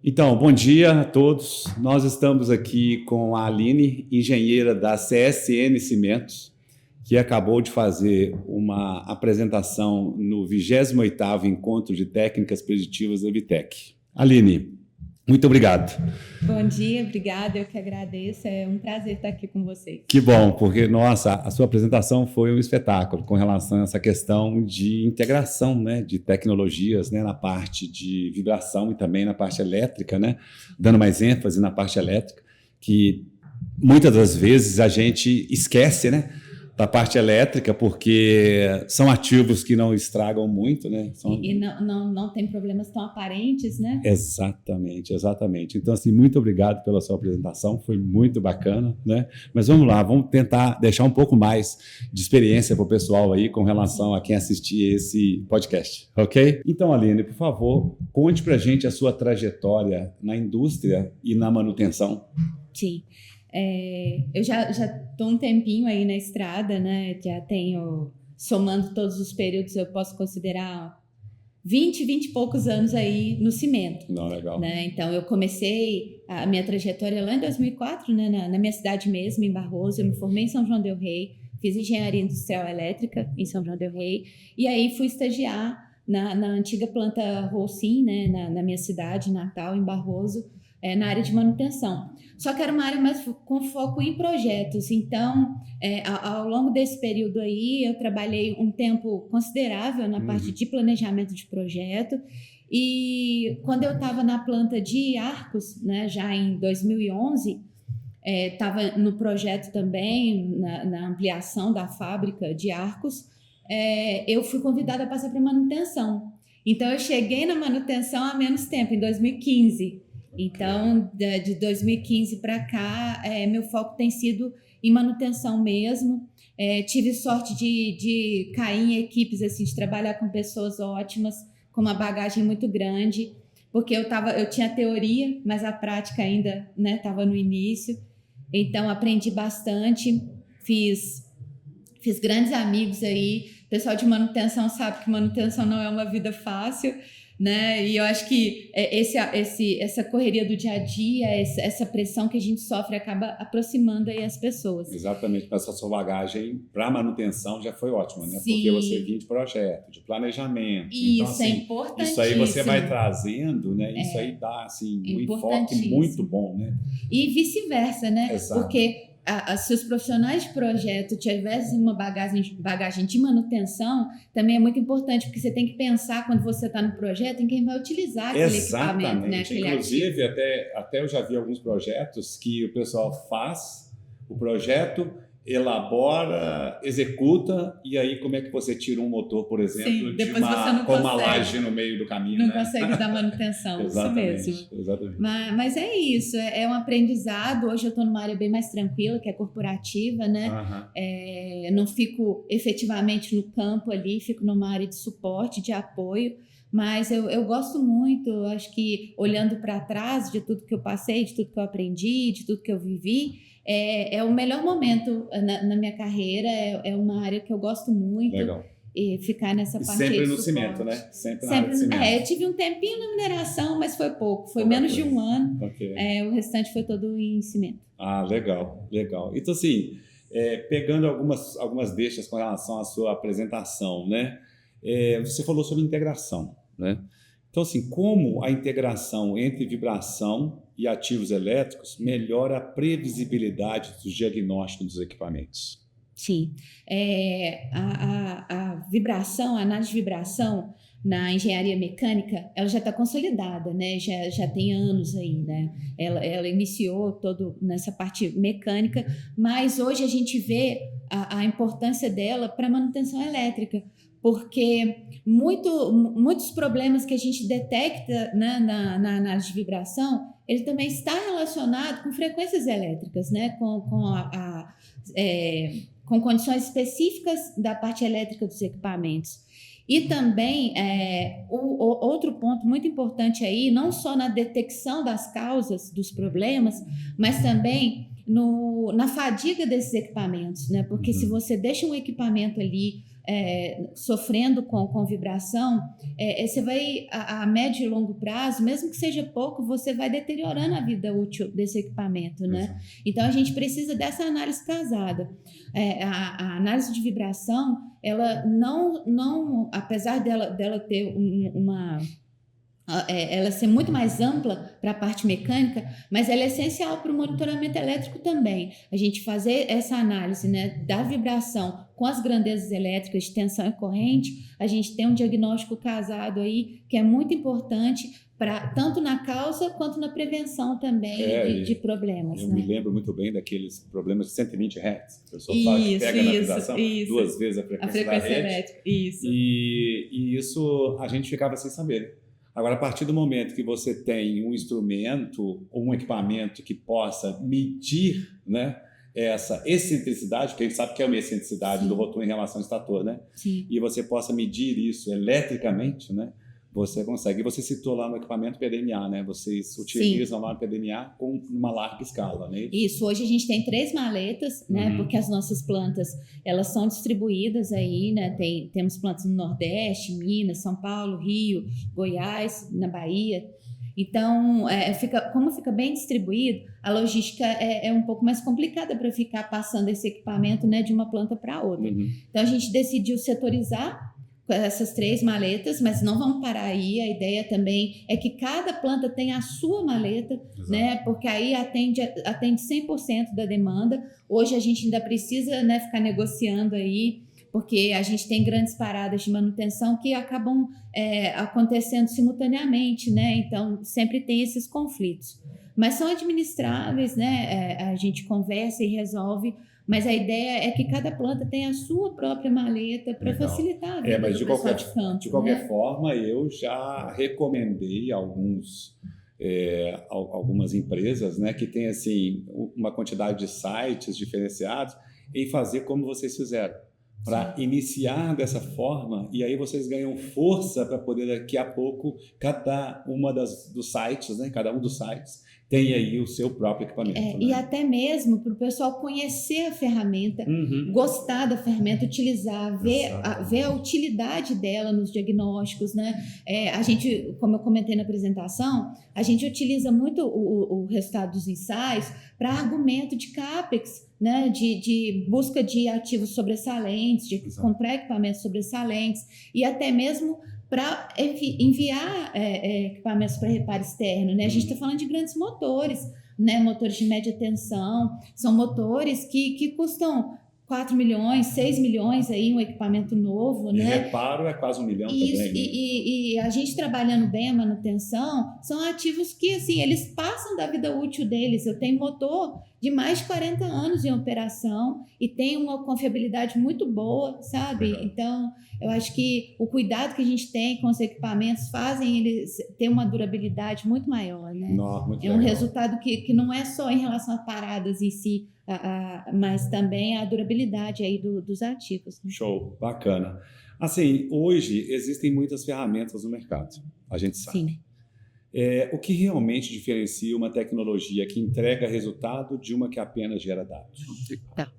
Então, bom dia a todos. Nós estamos aqui com a Aline, engenheira da CSN Cimentos, que acabou de fazer uma apresentação no 28º Encontro de Técnicas Preditivas da Vitec. Aline, muito obrigado. Bom dia, obrigada, eu que agradeço, é um prazer estar aqui com vocês. Que bom, porque, nossa, a sua apresentação foi um espetáculo com relação a essa questão de integração, né, de tecnologias, né, na parte de vibração e também na parte elétrica, né, dando mais ênfase na parte elétrica, que muitas das vezes a gente esquece, né, da parte elétrica, porque são ativos que não estragam muito, né? E não tem problemas tão aparentes, né? Exatamente, exatamente. Então, assim, muito obrigado pela sua apresentação, foi muito bacana, né? Mas vamos lá, vamos tentar deixar um pouco mais de experiência para o pessoal aí com relação a quem assistir esse podcast, ok? Então, Aline, por favor, conte para a gente a sua trajetória na indústria e na manutenção. Sim. Eu já estou um tempinho aí na estrada, né? Já tenho, somando todos os períodos, eu posso considerar 20 e poucos anos aí no cimento. Não, legal. Né? Então, eu comecei a minha trajetória lá em 2004, né? Na minha cidade mesmo, em Barroso. Eu me formei em São João del Rei, fiz engenharia industrial elétrica em São João del Rei, e aí fui estagiar na antiga planta Holcim, né? Na minha cidade natal, em Barroso, na área de manutenção. Só que era uma área mais com foco em projetos. Então, ao longo desse período aí, eu trabalhei um tempo considerável na parte de planejamento de projeto. E quando eu estava na planta de Arcos, né, já em 2011, estava no projeto também, na ampliação da fábrica de Arcos, eu fui convidada a passar para manutenção. Então, eu cheguei na manutenção há menos tempo, em 2015. Então, de 2015 para cá, meu foco tem sido em manutenção mesmo. Tive sorte de cair em equipes, assim, de trabalhar com pessoas ótimas, com uma bagagem muito grande, porque eu tinha teoria, mas a prática ainda estava no início. Então, aprendi bastante, fiz grandes amigos aí. O pessoal de manutenção sabe que manutenção não é uma vida fácil, né? E eu acho que essa correria do dia a dia, essa pressão que a gente sofre acaba aproximando aí as pessoas. Exatamente, mas a sua bagagem para manutenção já foi ótima, né? Sim. Porque você vinha de projeto, de planejamento. Isso, então, assim, é importantíssimo. Isso aí você vai trazendo, né? Isso aí dá assim, um enfoque muito bom, né? E vice-versa, né? Exato. Porque se os profissionais de projeto tivessem uma bagagem de manutenção, também é muito importante, porque você tem que pensar, quando você está no projeto, em quem vai utilizar aquele equipamento, né? Inclusive, até eu já vi alguns projetos que o pessoal faz o projeto, elabora, executa, e aí como é que você tira um motor, por exemplo, com uma laje no meio do caminho? Não consegue dar manutenção, isso mesmo. Exatamente. Mas é isso, é um aprendizado. Hoje eu estou numa área bem mais tranquila, que é corporativa, né? Não fico efetivamente no campo ali, fico numa área de suporte, de apoio, mas eu gosto muito. Acho que olhando para trás de tudo que eu passei, de tudo que eu aprendi, de tudo que eu vivi, é o melhor momento na minha carreira, é uma área que eu gosto muito. Legal. E ficar nessa parte sempre de no suporte. Cimento, né? Sempre na área de cimento. Eu tive um tempinho na mineração, mas foi pouco, foi menos de um ano. Okay. O restante foi todo em cimento. Ah, legal. Então, assim, pegando algumas deixas com relação à sua apresentação, né? Você falou sobre integração, né? Então, assim, como a integração entre vibração e ativos elétricos melhora a previsibilidade dos diagnósticos dos equipamentos? Sim. A vibração, a análise de vibração na engenharia mecânica, ela já está consolidada, né? Já tem anos aí, né? Ela iniciou todo nessa parte mecânica, mas hoje a gente vê a importância dela para a manutenção elétrica, porque muitos problemas que a gente detecta, né, na análise de vibração, ele também está relacionado com frequências elétricas, né, com condições específicas da parte elétrica dos equipamentos. E também, outro ponto muito importante aí, não só na detecção das causas dos problemas, mas também na fadiga desses equipamentos, né? Porque se você deixa um equipamento ali sofrendo com vibração, você vai, a médio e longo prazo, mesmo que seja pouco, você vai deteriorando a vida útil desse equipamento, né? Então, a gente precisa dessa análise casada. A análise de vibração, ela não apesar dela ter ela ser muito mais ampla para a parte mecânica, mas ela é essencial para o monitoramento elétrico também. A gente fazer essa análise, né, da vibração com as grandezas elétricas de tensão e corrente, a gente tem um diagnóstico casado aí que é muito importante tanto na causa quanto na prevenção também de problemas. Eu né? me lembro muito bem daqueles problemas de 120 Hz. A pessoa fala que pega na vibração 2 vezes a frequência da rede. Elétrica. Isso. E isso a gente ficava sem saber. Agora, a partir do momento que você tem um instrumento ou um equipamento que possa medir, né, essa excentricidade, porque a gente sabe que é uma excentricidade do rotor em relação ao estator, né? Sim. E você possa medir isso eletricamente, né? Você consegue. E você citou lá no equipamento PDMA, né? Vocês utilizam lá no PDMA com uma larga escala, né? Isso. Hoje a gente tem 3 maletas, né? Porque as nossas plantas, elas são distribuídas aí, né? Temos plantas no Nordeste, Minas, São Paulo, Rio, Goiás, na Bahia. Então, como fica bem distribuído, a logística é um pouco mais complicada para ficar passando esse equipamento, né, de uma planta para outra. Então, a gente decidiu setorizar essas 3 maletas, mas não vamos parar aí. A ideia também é que cada planta tenha a sua maleta, né? Porque aí atende 100% da demanda. Hoje a gente ainda precisa, né, ficar negociando aí, porque a gente tem grandes paradas de manutenção que acabam acontecendo simultaneamente, né? Então, sempre tem esses conflitos. Mas são administráveis, né? A gente conversa e resolve. Mas a ideia é que cada planta tenha a sua própria maleta para facilitar a vida mas do pessoal de campo. De qualquer forma, eu já recomendei algumas empresas, né, que têm assim, uma quantidade de sites diferenciados em fazer como vocês fizeram, para iniciar dessa forma, e aí vocês ganham força para poder daqui a pouco cada um dos sites, né, cada um dos sites tem aí o seu próprio equipamento. Né? E até mesmo para o pessoal conhecer a ferramenta, gostar da ferramenta, utilizar, ver a utilidade dela nos diagnósticos, né? A gente, como eu comentei na apresentação, a gente utiliza muito o resultado dos ensaios para argumento de CAPEX, né? De busca de ativos sobressalentes, de comprar equipamentos sobressalentes e até mesmo para enviar equipamentos para reparo externo, né? A gente está falando de grandes motores, né? Motores de média tensão, são motores que custam 4 milhões, 6 milhões aí, um equipamento novo, né? Reparo é quase 1 milhão também. Né? E a gente trabalhando bem a manutenção, são ativos que, assim, eles passam da vida útil deles. Eu tenho motor de mais de 40 anos em operação e tem uma confiabilidade muito boa, sabe? Então, eu acho que o cuidado que a gente tem com os equipamentos fazem eles ter uma durabilidade muito maior, né? Muito um resultado que não é só em relação a paradas em si, mas também a durabilidade aí dos ativos. Né? Show, bacana. Assim, hoje existem muitas ferramentas no mercado, a gente sabe. Sim. O que realmente diferencia uma tecnologia que entrega resultado de uma que apenas gera dados? Tá.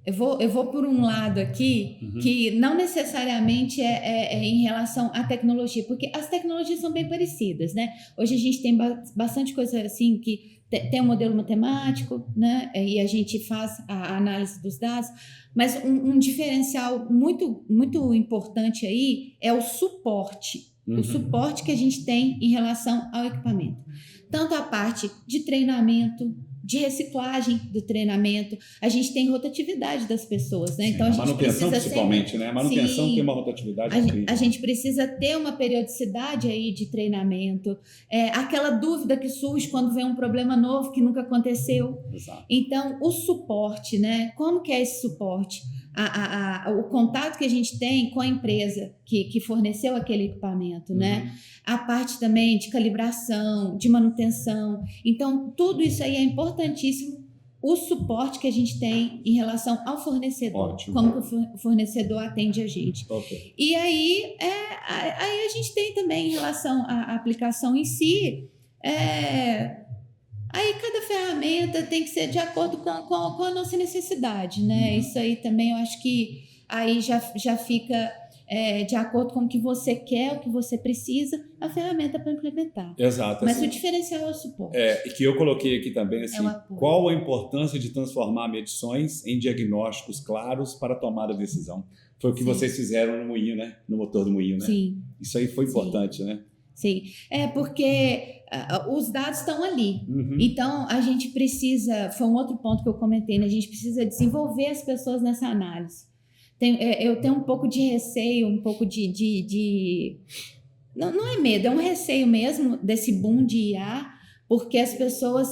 Eu vou por um lado aqui, que não necessariamente é em relação à tecnologia, porque as tecnologias são bem parecidas, né? Hoje a gente tem bastante coisa assim que tem um modelo matemático, né? E a gente faz a análise dos dados, mas um diferencial muito, muito importante aí é o suporte. O suporte que a gente tem em relação ao equipamento. Tanto a parte de treinamento, de reciclagem do treinamento, a gente tem rotatividade das pessoas, né? Sim, então a gente manutenção precisa principalmente, sempre, né? A manutenção tem uma rotatividade incrível. A gente precisa ter uma periodicidade aí de treinamento, aquela dúvida que surge quando vem um problema novo que nunca aconteceu. Exato. Então, o suporte, né? Como que é esse suporte? O contato que a gente tem com a empresa que forneceu aquele equipamento, né? A parte também de calibração, de manutenção. Então, tudo isso aí é importantíssimo. O suporte que a gente tem em relação ao fornecedor. Ótimo. Como que o fornecedor atende a gente. Okay. E aí a gente tem também em relação à aplicação em si, Aí cada ferramenta tem que ser de acordo com a nossa necessidade, né? Isso aí também eu acho que aí já fica de acordo com o que você quer, o que você precisa, a ferramenta para implementar. Exato. Mas assim, o diferencial é o suporte. E que eu coloquei aqui também, assim, apoio. qual a importância de transformar medições em diagnósticos claros para a tomada de decisão? Foi o que vocês fizeram no moinho, né? No motor do moinho, né? Sim. Isso aí foi importante, né? Sim, porque os dados estão ali. Então, a gente precisa, foi um outro ponto que eu comentei, né? A gente precisa desenvolver as pessoas nessa análise. Eu tenho um pouco de receio, um pouco não é medo, é um receio mesmo desse boom de IA, porque as pessoas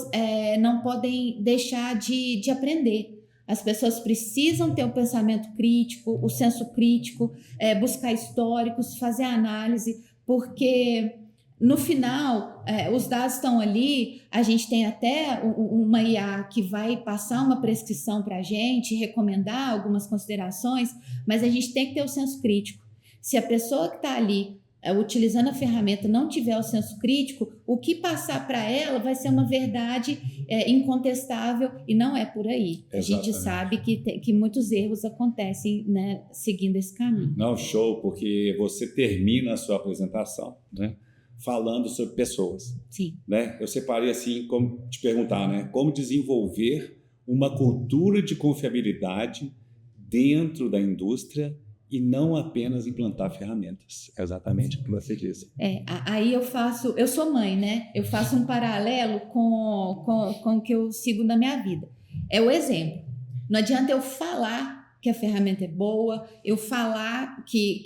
não podem deixar de aprender. As pessoas precisam ter o pensamento crítico, o senso crítico, buscar históricos, fazer análise, porque no final os dados estão ali, a gente tem até uma IA que vai passar uma prescrição para a gente, recomendar algumas considerações, mas a gente tem que ter o senso crítico. Se a pessoa que está ali utilizando a ferramenta não tiver o senso crítico, o que passar para ela vai ser uma verdade incontestável e não é por aí. Exatamente. A gente sabe que muitos erros acontecem, né, seguindo esse caminho. Não, show, porque você termina a sua apresentação, né, falando sobre pessoas. Sim. Né? Eu separei assim, como te perguntar, né, como desenvolver uma cultura de confiabilidade dentro da indústria e não apenas implantar ferramentas. É exatamente o que você disse. Aí eu sou mãe, né? Eu faço um paralelo com o que eu sigo na minha vida. É o exemplo. Não adianta eu falar que a ferramenta é boa, eu falar que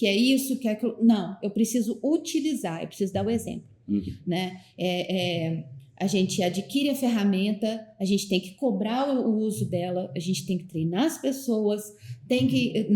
é isso, que é aquilo. Não, eu preciso utilizar, eu preciso dar o exemplo. Né? A gente adquire a ferramenta, a gente tem que cobrar o uso dela, a gente tem que treinar as pessoas, tem que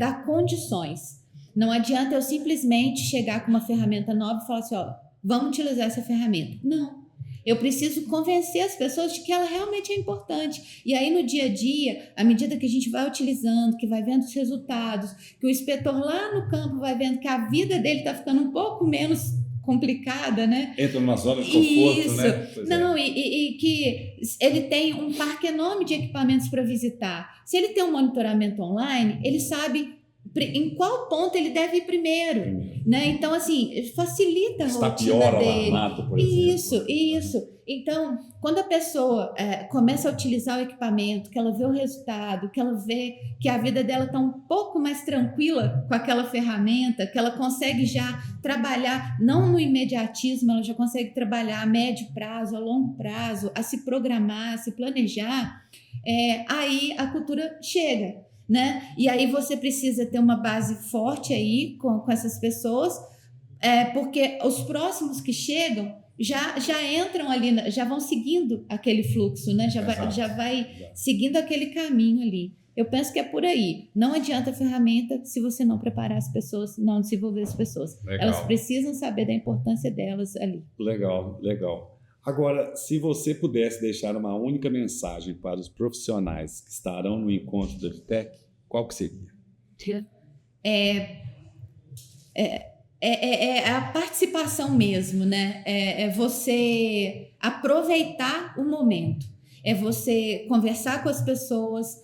dar condições. Não adianta eu simplesmente chegar com uma ferramenta nova e falar assim, vamos utilizar essa ferramenta. Não. Eu preciso convencer as pessoas de que ela realmente é importante. E aí, no dia a dia, à medida que a gente vai utilizando, que vai vendo os resultados, que o inspetor lá no campo vai vendo que a vida dele está ficando um pouco menos complicada, né? Entra numa zona de conforto, isso, né? Não, e que ele tem um parque enorme de equipamentos para visitar. Se ele tem um monitoramento online, ele sabe em qual ponto ele deve ir primeiro, né? Então, assim, facilita a rotina dele. Alarmado, por exemplo. Isso. Então, quando a pessoa começa a utilizar o equipamento, que ela vê o resultado, que ela vê que a vida dela está um pouco mais tranquila com aquela ferramenta, que ela consegue já trabalhar, não no imediatismo, ela já consegue trabalhar a médio prazo, a longo prazo, a se programar, a se planejar, aí a cultura chega. Né? E aí você precisa ter uma base forte aí com essas pessoas, porque os próximos que chegam já entram ali, já vão seguindo aquele fluxo, né? Já vai seguindo aquele caminho ali. Eu penso que é por aí. Não adianta a ferramenta se você não preparar as pessoas, não desenvolver as pessoas. Legal. Elas precisam saber da importância delas ali. Legal. Agora, se você pudesse deixar uma única mensagem para os profissionais que estarão no encontro da Vitec, qual que seria? A participação mesmo, né? É você aproveitar o momento. É você conversar com as pessoas.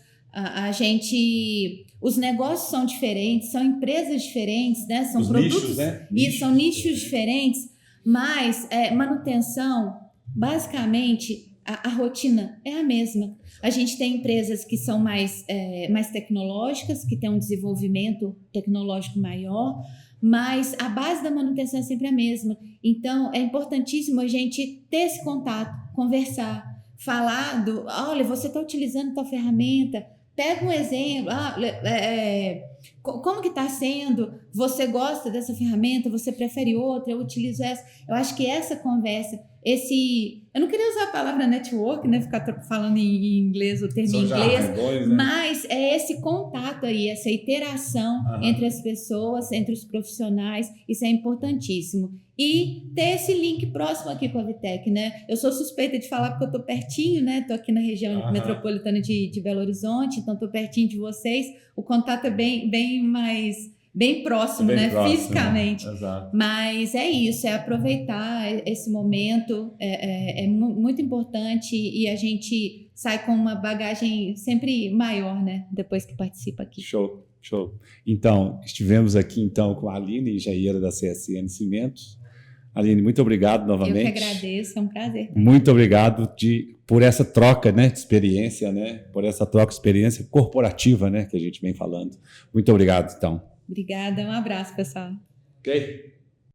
Os negócios são diferentes, são empresas diferentes, né? São os produtos, nichos, né? São nichos diferentes, mas manutenção, basicamente, a rotina é a mesma. A gente tem empresas que são mais tecnológicas, que têm um desenvolvimento tecnológico maior, mas a base da manutenção é sempre a mesma. Então, é importantíssimo a gente ter esse contato, conversar, falar olha, você está utilizando tal ferramenta, pega um exemplo, como que está sendo, você gosta dessa ferramenta, você prefere outra, eu utilizo essa. Eu acho que essa conversa, eu não queria usar a palavra network, né, ficar falando em inglês, o termo em inglês, né? Mas é esse contato aí, essa interação entre as pessoas, entre os profissionais, isso é importantíssimo. E ter esse link próximo aqui com a Vitec, né? Eu sou suspeita de falar porque eu estou pertinho, né? Estou aqui na região metropolitana de Belo Horizonte, então estou pertinho de vocês. O contato é bem bem próximo, né? Fisicamente. Exato. Mas é isso, é aproveitar esse momento, é muito importante e a gente sai com uma bagagem sempre maior, né? Depois que participa aqui. Show. Então, estivemos aqui então com a Aline, engenheira da CSN Cimentos. Aline, muito obrigado novamente. Eu que agradeço, é um prazer. Muito obrigado por essa troca, né, de experiência, né, por essa troca de experiência corporativa, né, que a gente vem falando. Muito obrigado, então. Obrigada, um abraço, pessoal. Ok?